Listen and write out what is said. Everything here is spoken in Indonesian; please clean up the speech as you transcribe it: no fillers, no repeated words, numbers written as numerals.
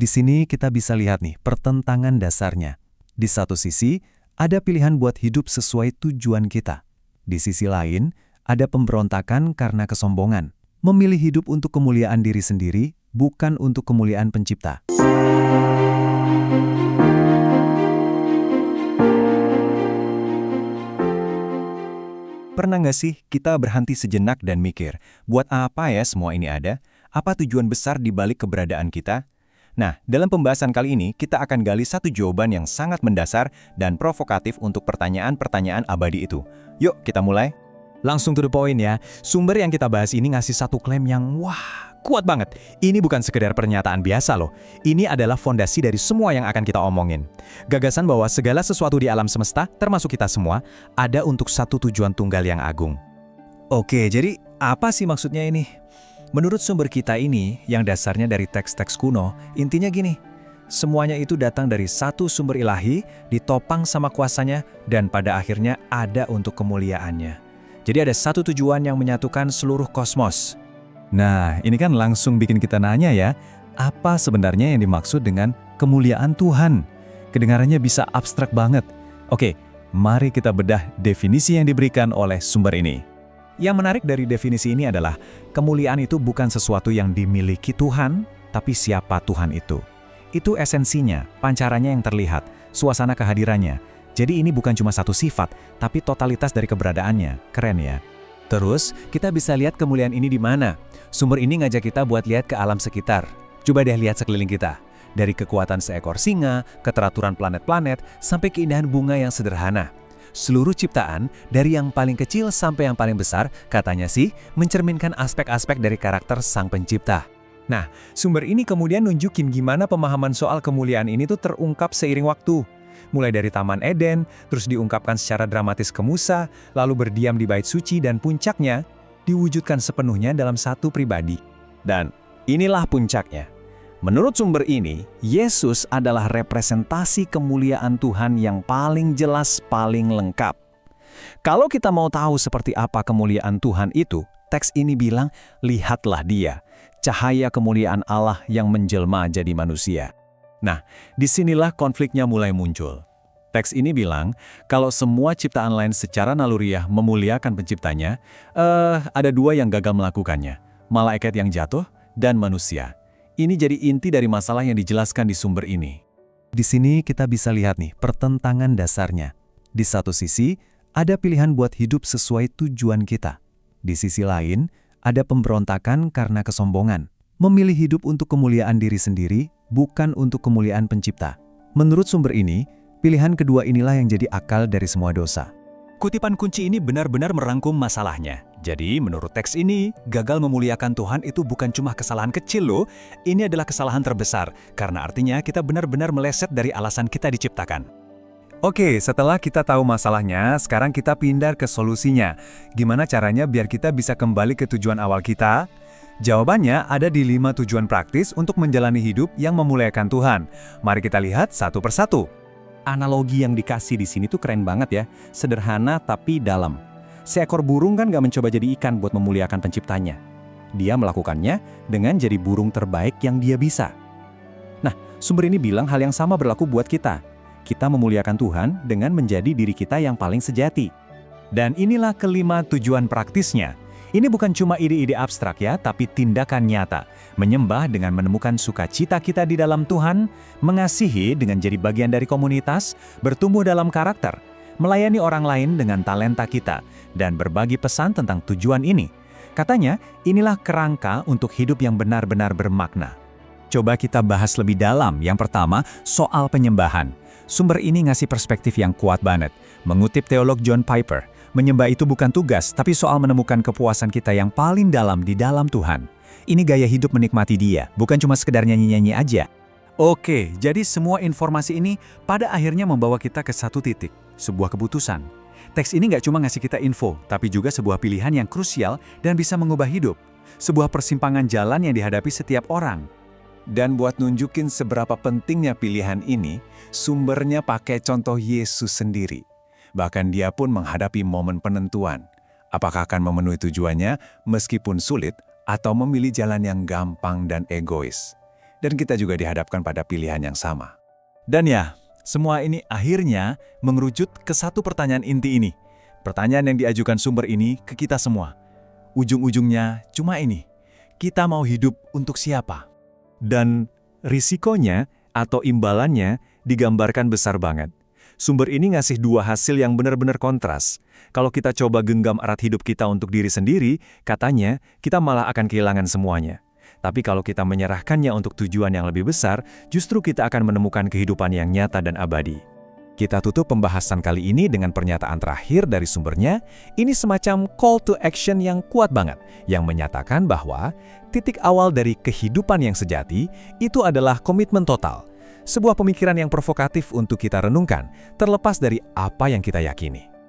Di sini kita bisa lihat nih pertentangan dasarnya. Di satu sisi, ada pilihan buat hidup sesuai tujuan kita. Di sisi lain, ada pemberontakan karena kesombongan. Memilih hidup untuk kemuliaan diri sendiri, bukan untuk kemuliaan pencipta. Pernah nggak sih kita berhenti sejenak dan mikir, buat apa ya semua ini ada? Apa tujuan besar di balik keberadaan kita? Nah, dalam pembahasan kali ini, kita akan gali satu jawaban yang sangat mendasar dan provokatif untuk pertanyaan-pertanyaan abadi itu. Yuk, kita mulai. Langsung to the point ya, sumber yang kita bahas ini ngasih satu klaim yang kuat banget. Ini bukan sekedar pernyataan biasa loh. Ini adalah fondasi dari semua yang akan kita omongin. Gagasan bahwa segala sesuatu di alam semesta, termasuk kita semua, ada untuk satu tujuan tunggal yang agung. Oke, jadi apa sih maksudnya ini? Menurut sumber kita ini, yang dasarnya dari teks-teks kuno, intinya gini, semuanya itu datang dari satu sumber ilahi, ditopang sama kuasanya, dan pada akhirnya ada untuk kemuliaannya. Jadi ada satu tujuan yang menyatukan seluruh kosmos. Nah, ini kan langsung bikin kita nanya ya, apa sebenarnya yang dimaksud dengan kemuliaan Tuhan? Kedengarannya bisa abstrak banget. Oke, mari kita bedah definisi yang diberikan oleh sumber ini. Yang menarik dari definisi ini adalah, kemuliaan itu bukan sesuatu yang dimiliki Tuhan, tapi siapa Tuhan itu. Itu esensinya, pancarannya yang terlihat, suasana kehadirannya. Jadi ini bukan cuma satu sifat, tapi totalitas dari keberadaannya. Keren ya? Terus, kita bisa lihat kemuliaan ini di mana? Sumber ini ngajak kita buat lihat ke alam sekitar. Coba deh lihat sekeliling kita. Dari kekuatan seekor singa, keteraturan planet-planet, sampai keindahan bunga yang sederhana. Seluruh ciptaan, dari yang paling kecil sampai yang paling besar, katanya sih, mencerminkan aspek-aspek dari karakter sang pencipta. Nah, sumber ini kemudian nunjukin gimana pemahaman soal kemuliaan ini tuh terungkap seiring waktu. Mulai dari Taman Eden, terus diungkapkan secara dramatis ke Musa, lalu berdiam di bait suci dan puncaknya, diwujudkan sepenuhnya dalam satu pribadi. Dan inilah puncaknya. Menurut sumber ini, Yesus adalah representasi kemuliaan Tuhan yang paling jelas, paling lengkap. Kalau kita mau tahu seperti apa kemuliaan Tuhan itu, teks ini bilang, lihatlah Dia, cahaya kemuliaan Allah yang menjelma jadi manusia. Nah, disinilah konfliknya mulai muncul. Teks ini bilang, kalau semua ciptaan lain secara naluriah memuliakan penciptanya, ada dua yang gagal melakukannya, malaikat yang jatuh dan manusia. Ini jadi inti dari masalah yang dijelaskan di sumber ini. Di sini kita bisa lihat nih pertentangan dasarnya. Di satu sisi, ada pilihan buat hidup sesuai tujuan kita. Di sisi lain, ada pemberontakan karena kesombongan. Memilih hidup untuk kemuliaan diri sendiri, bukan untuk kemuliaan pencipta. Menurut sumber ini, pilihan kedua inilah yang jadi akal dari semua dosa. Kutipan kunci ini benar-benar merangkum masalahnya. Jadi, menurut teks ini, gagal memuliakan Tuhan itu bukan cuma kesalahan kecil loh. Ini adalah kesalahan terbesar, karena artinya kita benar-benar meleset dari alasan kita diciptakan. Oke, setelah kita tahu masalahnya, sekarang kita pindah ke solusinya. Gimana caranya biar kita bisa kembali ke tujuan awal kita? Jawabannya ada di 5 tujuan praktis untuk menjalani hidup yang memuliakan Tuhan. Mari kita lihat satu persatu. Analogi yang dikasih di sini tuh keren banget ya, sederhana tapi dalam. Seekor burung kan gak mencoba jadi ikan buat memuliakan penciptanya. Dia melakukannya dengan jadi burung terbaik yang dia bisa. Nah, sumber ini bilang hal yang sama berlaku buat kita. Kita memuliakan Tuhan dengan menjadi diri kita yang paling sejati. Dan inilah kelima tujuan praktisnya. Ini bukan cuma ide-ide abstrak ya, tapi tindakan nyata. Menyembah dengan menemukan sukacita kita di dalam Tuhan, mengasihi dengan jadi bagian dari komunitas, bertumbuh dalam karakter, melayani orang lain dengan talenta kita, dan berbagi pesan tentang tujuan ini. Katanya, inilah kerangka untuk hidup yang benar-benar bermakna. Coba kita bahas lebih dalam. Yang pertama, soal penyembahan. Sumber ini ngasih perspektif yang kuat banget. Mengutip teolog John Piper, menyembah itu bukan tugas, tapi soal menemukan kepuasan kita yang paling dalam di dalam Tuhan. Ini gaya hidup menikmati Dia, bukan cuma sekedar nyanyi-nyanyi aja. Oke, jadi semua informasi ini pada akhirnya membawa kita ke satu titik, sebuah keputusan. Teks ini nggak cuma ngasih kita info, tapi juga sebuah pilihan yang krusial dan bisa mengubah hidup. Sebuah persimpangan jalan yang dihadapi setiap orang. Dan buat nunjukin seberapa pentingnya pilihan ini, sumbernya pakai contoh Yesus sendiri. Bahkan Dia pun menghadapi momen penentuan. Apakah akan memenuhi tujuannya meskipun sulit, atau memilih jalan yang gampang dan egois. Dan kita juga dihadapkan pada pilihan yang sama. Dan ya, semua ini akhirnya mengerucut ke satu pertanyaan inti ini. Pertanyaan yang diajukan sumber ini ke kita semua. Ujung-ujungnya cuma ini. Kita mau hidup untuk siapa? Dan risikonya atau imbalannya digambarkan besar banget. Sumber ini ngasih dua hasil yang benar-benar kontras. Kalau kita coba genggam erat hidup kita untuk diri sendiri, katanya kita malah akan kehilangan semuanya. Tapi kalau kita menyerahkannya untuk tujuan yang lebih besar, justru kita akan menemukan kehidupan yang nyata dan abadi. Kita tutup pembahasan kali ini dengan pernyataan terakhir dari sumbernya. Ini semacam call to action yang kuat banget, yang menyatakan bahwa titik awal dari kehidupan yang sejati itu adalah komitmen total. Sebuah pemikiran yang provokatif untuk kita renungkan, terlepas dari apa yang kita yakini.